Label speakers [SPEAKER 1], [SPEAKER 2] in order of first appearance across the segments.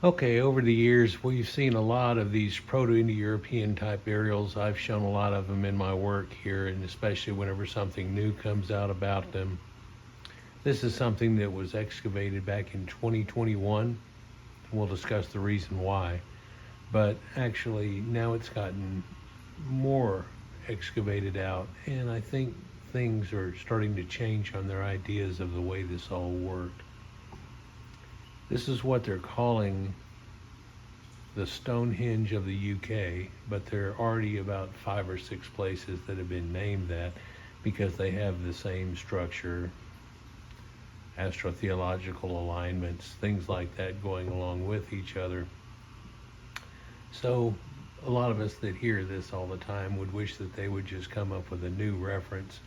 [SPEAKER 1] Okay, over the years, we've seen a lot of these Proto-Indo-European type burials. I've shown a lot of them in my work here, and especially whenever something new comes out about them. This is something that was excavated back in 2021. We'll discuss the reason why. But actually, now it's gotten more excavated out, and I think things are starting to change on their ideas of the way this all worked. This is what they're calling the Stonehenge of the UK, but there are already about 5 or 6 places that have been named that because they have the same structure, astrotheological alignments, things like that going along with each other. So a lot of us that hear this all the time would wish that they would just come up with a new reference.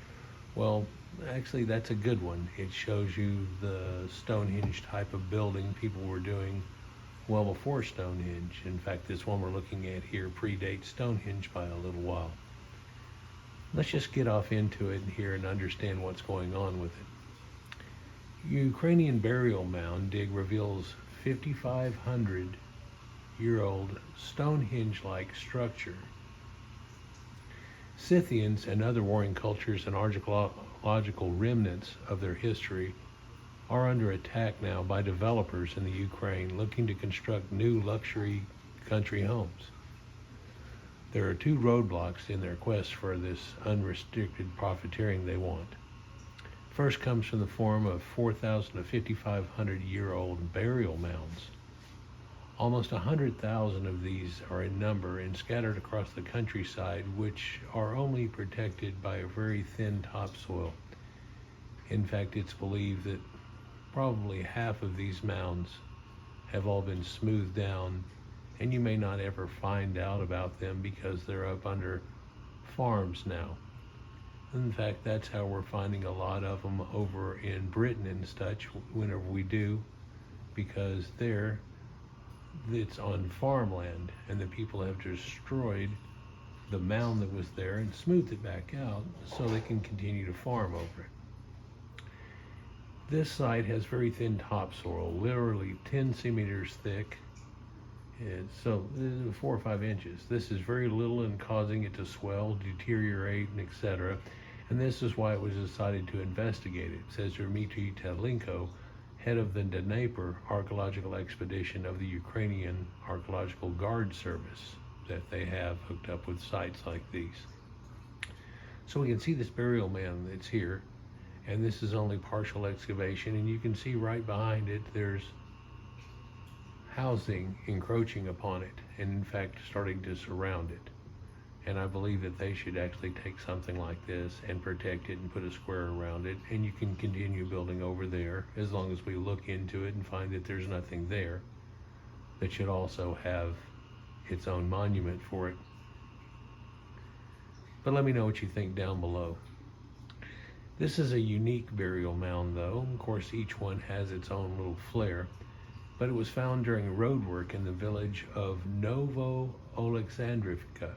[SPEAKER 1] Well, actually, that's a good one. It shows you the Stonehenge type of building people were doing well before Stonehenge. In fact, this one we're looking at here predates Stonehenge by a little while. Let's just get off into it here and understand what's going on with it. Ukrainian burial mound dig reveals 5,500-year-old Stonehenge-like structure. Scythians and other warring cultures and archaeological remnants of their history are under attack now by developers in the Ukraine looking to construct new luxury country homes. There are 2 roadblocks in their quest for this unrestricted profiteering they want. First comes from the form of 4,000 to 5,500-year-old burial mounds. Almost 100,000 of these are in number and scattered across the countryside, which are only protected by a very thin topsoil. In fact, it's believed that probably half of these mounds have all been smoothed down, and you may not ever find out about them because they're up under farms now. In fact, that's how we're finding a lot of them over in Britain and such whenever we do, because there it's on farmland and the people have destroyed the mound that was there and smoothed it back out so they can continue to farm over it. This site has very thin topsoil, literally 10 centimeters thick, and so 4 or 5 inches. This is very little in causing it to swell, deteriorate, and etc. And this is why it was decided to investigate it, says Dmitry Tedlenko, head of the Dnieper archaeological expedition of the Ukrainian Archaeological Guard Service that they have hooked up with sites like these. So we can see this burial mound that's here, and this is only partial excavation, and you can see right behind it there's housing encroaching upon it, and in fact starting to surround it. And I believe that they should actually take something like this and protect it and put a square around it, and you can continue building over there as long as we look into it and find that there's nothing there. That should also have its own monument for it. But let me know what you think down below. This is a unique burial mound though. Of course, each one has its own little flair, but it was found during road work in the village of Novo Oleksandrivka,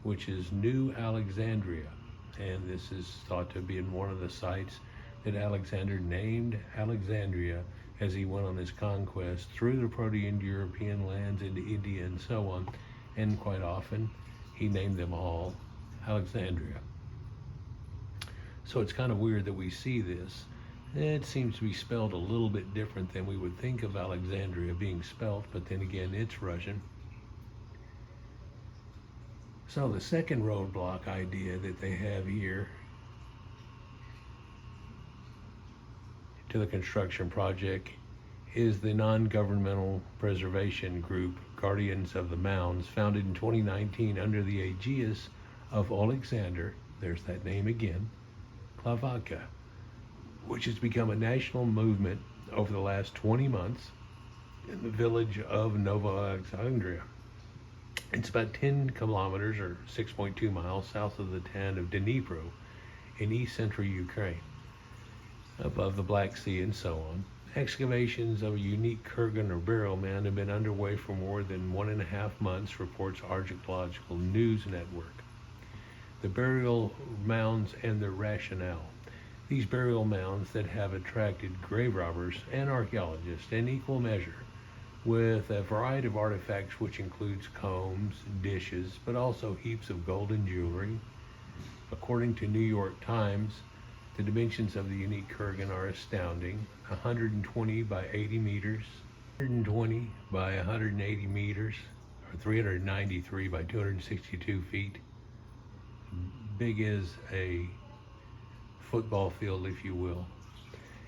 [SPEAKER 1] which is New Alexandria, and this is thought to be in one of the sites that Alexander named Alexandria as he went on his conquest through the Proto-Indo-European lands into India and so on, and quite often he named them all Alexandria. So it's kind of weird that we see this. It seems to be spelled a little bit different than we would think of Alexandria being spelled, but then again, it's Russian. So the second roadblock idea that they have here to the construction project is the non-governmental preservation group Guardians of the Mounds, founded in 2019 under the aegis of Alexander, there's that name again, Klavaka, which has become a national movement over the last 20 months in the village of Novo Oleksadrivka. It's about 10 kilometers or 6.2 miles south of the town of Dnieper in east central Ukraine, above the Black Sea and so on. Excavations of a unique Kurgan or burial mound have been underway for more than 1.5 months, reports Archaeological News Network. The burial mounds and their rationale. These burial mounds that have attracted grave robbers and archaeologists in equal measure with a variety of artifacts which includes combs, dishes, but also heaps of golden jewelry. According to New York Times, the dimensions of the unique kurgan are astounding: 120 by 80 meters, 120 by 180 meters, or 393 by 262 feet. Big as a football field, if you will,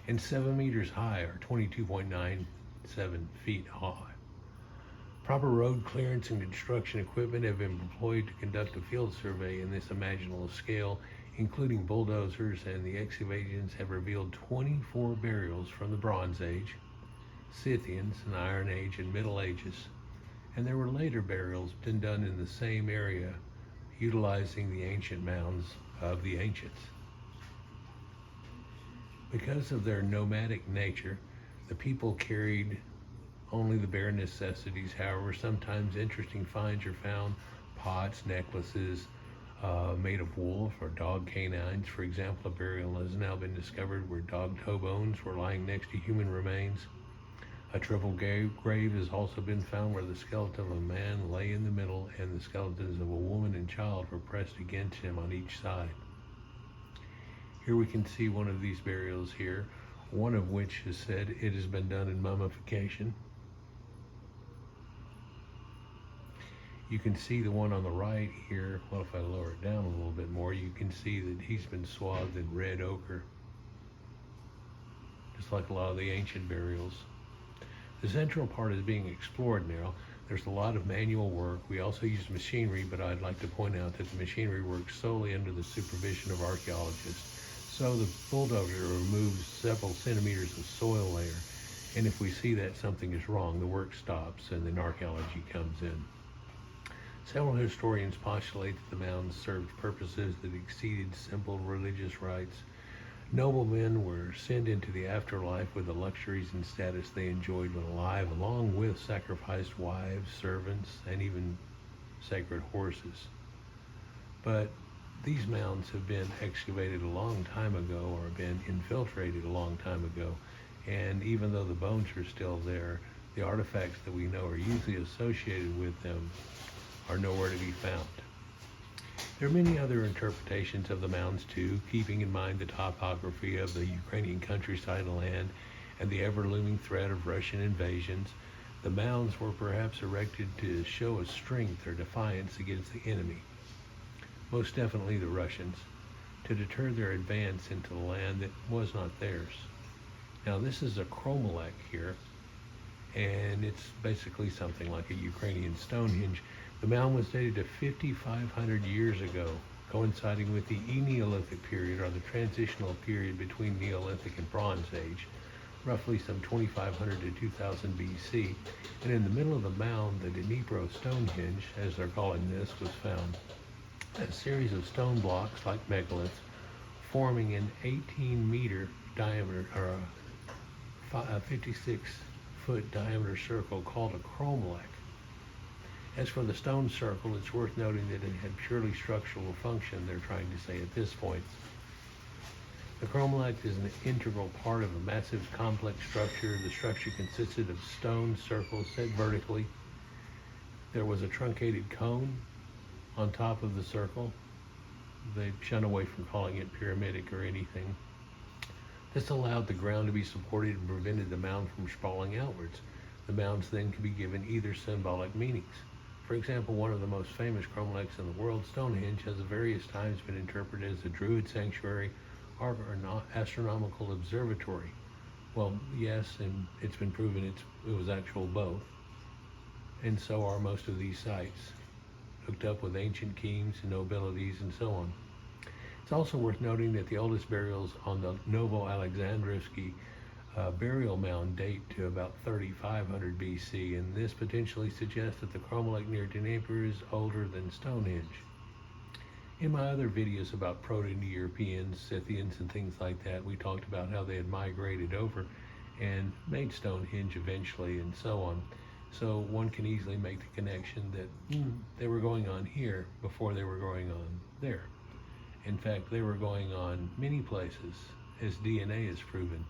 [SPEAKER 1] and 7 meters high, or 22.97 feet high. Proper road clearance and construction equipment have been employed to conduct a field survey in this imaginable scale, including bulldozers, and the excavations have revealed 24 burials from the Bronze Age, Scythians, and Iron Age, and Middle Ages. And there were later burials been done in the same area, utilizing the ancient mounds of the ancients. Because of their nomadic nature, the people carried only the bare necessities. However, sometimes interesting finds are found: pots, necklaces made of wolf or dog canines. For example, a burial has now been discovered where dog toe bones were lying next to human remains. A triple grave has also been found where the skeleton of a man lay in the middle and the skeletons of a woman and child were pressed against him on each side. Here we can see one of these burials here, one of which has said it has been done in mummification. You can see the one on the right here. Well, if I lower it down a little bit more, you can see that he's been swathed in red ochre, just like a lot of the ancient burials. The central part is being explored now. There's a lot of manual work. We also use machinery, but I'd like to point out that the machinery works solely under the supervision of archaeologists. So the bulldozer removes several centimeters of soil layer, and if we see that something is wrong, the work stops and then archaeology comes in. Several historians postulate that the mounds served purposes that exceeded simple religious rites. Noblemen were sent into the afterlife with the luxuries and status they enjoyed when alive, along with sacrificed wives, servants, and even sacred horses. But these mounds have been excavated a long time ago, or been infiltrated a long time ago, and even though the bones are still there, the artifacts that we know are usually associated with them are nowhere to be found. There are many other interpretations of the mounds too, keeping in mind the topography of the Ukrainian countryside and land and the ever-looming threat of Russian invasions. The mounds were perhaps erected to show a strength or defiance against the enemy, most definitely the Russians, to deter their advance into the land that was not theirs. Now this is a chromolech here, and it's basically something like a Ukrainian Stonehenge. The mound was dated to 5,500 years ago, coinciding with the Neolithic period, or the transitional period between Neolithic and Bronze Age, roughly some 2,500 to 2000 BC. And in the middle of the mound, the Dnieper Stonehenge, as they're calling this, was found. A series of stone blocks, like megaliths, forming an 18-meter diameter, or a 56-foot diameter circle called a chromolech. As for the stone circle, it's worth noting that it had purely structural function, they're trying to say at this point. The chromolech is an integral part of a massive complex structure. The structure consisted of stone circles set vertically. There was a truncated cone on top of the circle. They shun away from calling it pyramidic or anything. This allowed the ground to be supported and prevented the mound from sprawling outwards. The mounds then could be given either symbolic meanings. For example, one of the most famous chromolechs in the world, Stonehenge, has at various times been interpreted as a druid sanctuary or an astronomical observatory. Well, yes, and it's been proven it was actual both. And so are most of these sites, hooked up with ancient kings and nobilities and so on. It's also worth noting that the oldest burials on the Novo Oleksandrivka burial mound date to about 3,500 BC, and this potentially suggests that the chromolech near Dnieper is older than Stonehenge. In my other videos about Proto-Europeans, Scythians, and things like that, we talked about how they had migrated over and made Stonehenge eventually and so on. So one can easily make the connection that they were going on here before they were going on there. In fact, they were going on many places, as DNA is proven,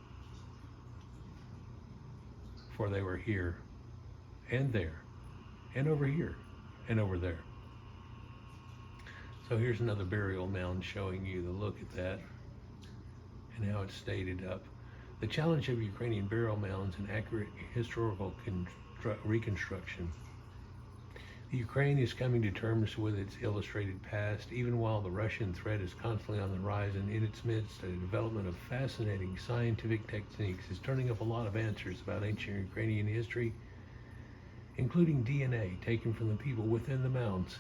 [SPEAKER 1] before they were here and there, and over here, and over there. So here's another burial mound showing you the look at that and how it's stated up. The challenge of Ukrainian burial mounds and accurate historical reconstruction. The Ukraine is coming to terms with its illustrated past, even while the Russian threat is constantly on the rise, and in its midst, the development of fascinating scientific techniques is turning up a lot of answers about ancient Ukrainian history, including DNA taken from the people within the mounds.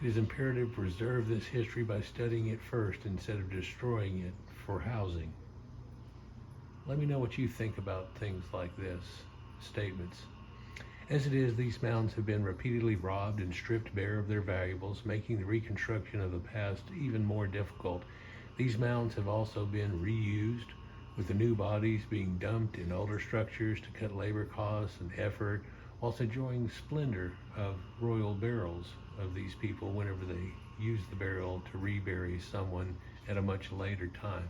[SPEAKER 1] It is imperative to preserve this history by studying it first instead of destroying it for housing. Let me know what you think about things like this, statements. As it is, these mounds have been repeatedly robbed and stripped bare of their valuables, making the reconstruction of the past even more difficult. These mounds have also been reused, with the new bodies being dumped in older structures to cut labor costs and effort, whilst enjoying splendor of royal burials of these people whenever they use the burial to rebury someone at a much later time.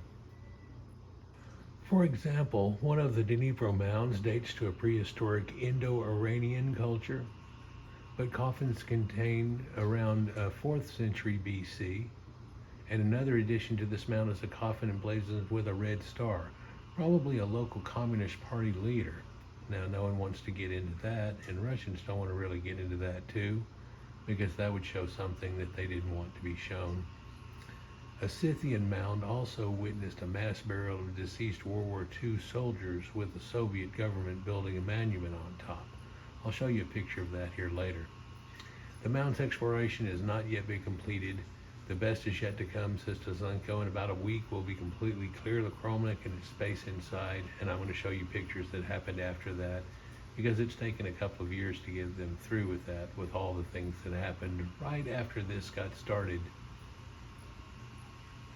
[SPEAKER 1] For example, one of the Dnieper mounds dates to a prehistoric Indo-Iranian culture, but coffins contain around 4th century BC, and another addition to this mound is a coffin emblazoned with a red star, probably a local Communist Party leader. Now, no one wants to get into that, and Russians don't want to really get into that too, because that would show something that they didn't want to be shown. A Scythian mound also witnessed a mass burial of deceased World War II soldiers with the Soviet government building a monument on top. I'll show you a picture of that here later. The mound's exploration has not yet been completed. The best is yet to come, says Tazlenko. In about a week, we'll be completely clear of the Kromlech and its space inside, and I'm going to show you pictures that happened after that, because it's taken a couple of years to get them through with that, with all the things that happened right after this got started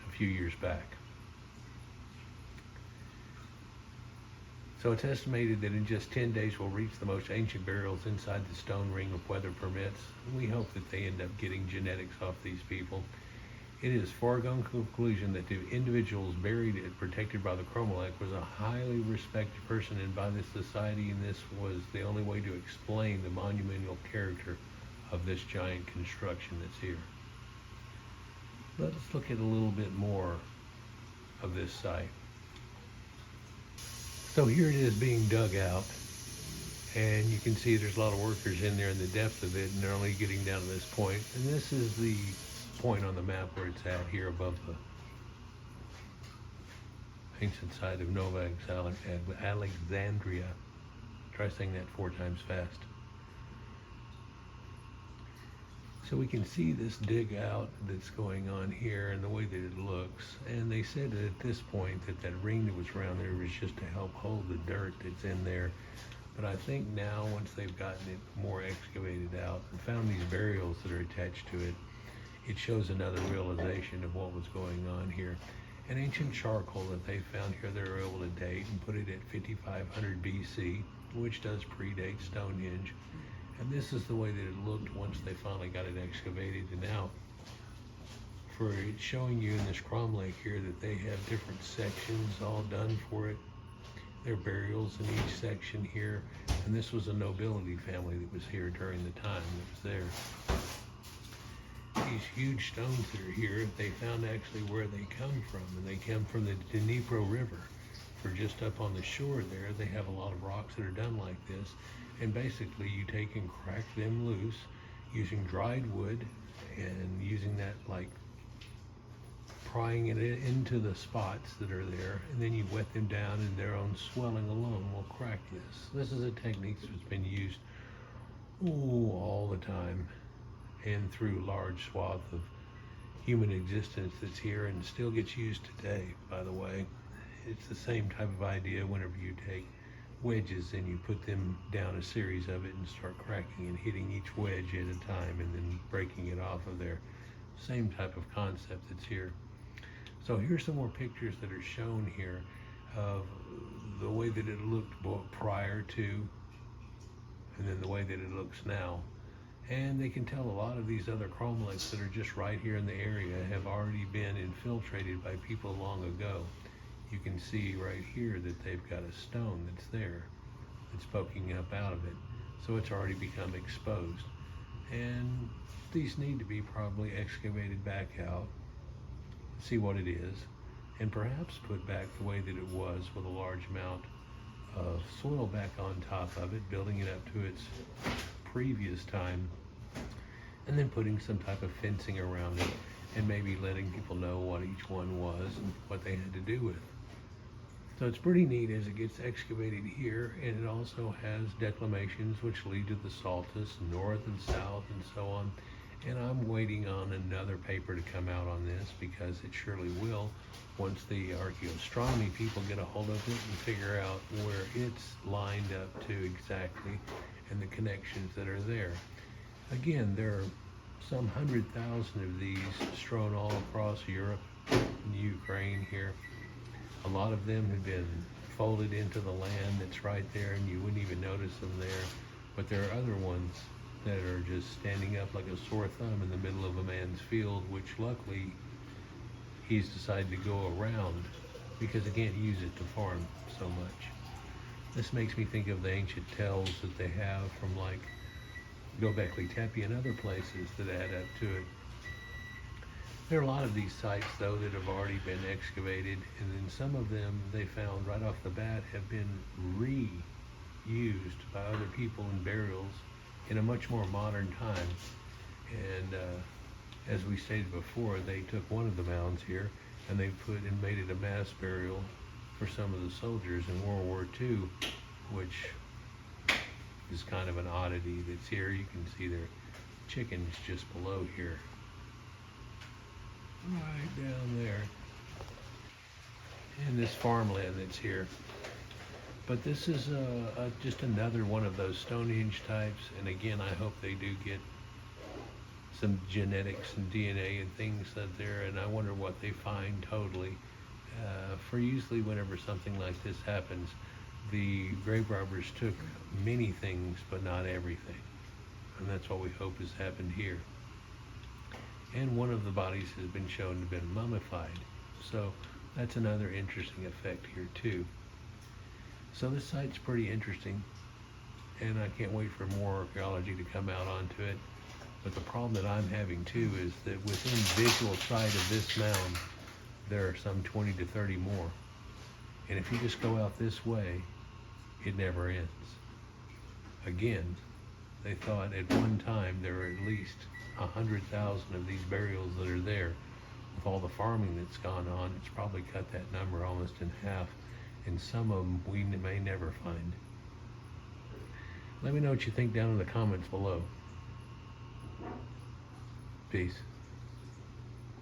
[SPEAKER 1] a few years back. So it's estimated that in just 10 days we'll reach the most ancient burials inside the stone ring if weather permits. We hope that they end up getting genetics off these people. It is foregone conclusion that the individuals buried and protected by the Kromlech was a highly respected person and by this society, and this was the only way to explain the monumental character of this giant construction that's here. Let's look at a little bit more of this site. So here it is being dug out, and you can see there's a lot of workers in there in the depth of it, and they're only getting down to this point. And this is the point on the map where it's at, here above the ancient site of Novo Oleksadrivka. Try saying that 4 times fast. So we can see this dig out that's going on here and the way that it looks. And they said that at this point that ring that was around there was just to help hold the dirt that's in there. But I think now, once they've gotten it more excavated out and found these burials that are attached to it, it shows another realization of what was going on here. An ancient charcoal that they found here, they were able to date and put it at 5500 BC, which does predate Stonehenge. And this is the way that it looked once they finally got it excavated and out. For it showing you in this Kromlech here that they have different sections all done for it. There are burials in each section here. And this was a nobility family that was here during the time that was there. These huge stones that are here, they found actually where they come from. And they come from the Dnieper River. For just up on the shore there, they have a lot of rocks that are done like this. And basically you take and crack them loose using dried wood and using that, like prying it into the spots that are there, and then you wet them down and their own swelling alone will crack this. This is a technique that's been used all the time and through large swath of human existence that's here and still gets used today, by the way. It's the same type of idea whenever you take wedges and you put them down a series of it and start cracking and hitting each wedge at a time and then breaking it off of there. Same type of concept that's here. So here's some more pictures that are shown here of the way that it looked prior to and then the way that it looks now. And they can tell a lot of these other Kromlechs that are just right here in the area have already been infiltrated by people long ago. You can see right here that they've got a stone that's there, that's poking up out of it. so it's already become exposed. And these need to be probably excavated back out, see what it is, and perhaps put back the way that it was, with a large amount of soil back on top of it, building it up to its previous time, and then putting some type of fencing around it, and maybe letting people know what each one was and what they had to do with it. So it's pretty neat as it gets excavated here, and it also has declamations which lead to the Saltus, north and south and so on. And I'm waiting on another paper to come out on this, because it surely will once the archaeoastronomy people get a hold of it and figure out where it's lined up to exactly, and the connections that are there. Again, there are some 100,000 of these strewn all across Europe and Ukraine here. A lot of them have been folded into the land that's right there, and you wouldn't even notice them there. But there are other ones that are just standing up like a sore thumb in the middle of a man's field, which luckily he's decided to go around because he can't use it to farm so much. This makes me think of the ancient tells that they have from like Göbekli Tepe and other places that add up to it. There are a lot of these sites, though, that have already been excavated, and then some of them they found right off the bat have been reused by other people in burials in a much more modern time. And as we stated before, they took one of the mounds here and they made it a mass burial for some of the soldiers in World War II, which is kind of an oddity that's here. You can see their chickens just below here, right down there, in this farmland that's here. But this is just another one of those Stonehenge types, and again, I hope they do get some genetics and DNA and things that there, and I wonder what they find totally. For usually whenever something like this happens, the grave robbers took many things, but not everything. And that's what we hope has happened here. And one of the bodies has been shown to have been mummified. So that's another interesting effect here too. So this site's pretty interesting, and I can't wait for more archaeology to come out onto it. But the problem that I'm having too is that within visual sight of this mound, there are some 20 to 30 more. And if you just go out this way, it never ends. Again, they thought at one time there were at least 100,000 of these burials that are there. With all the farming that's gone on, it's probably cut that number almost in half, and some of them we may never find. Let me know what you think down in the comments below. Peace.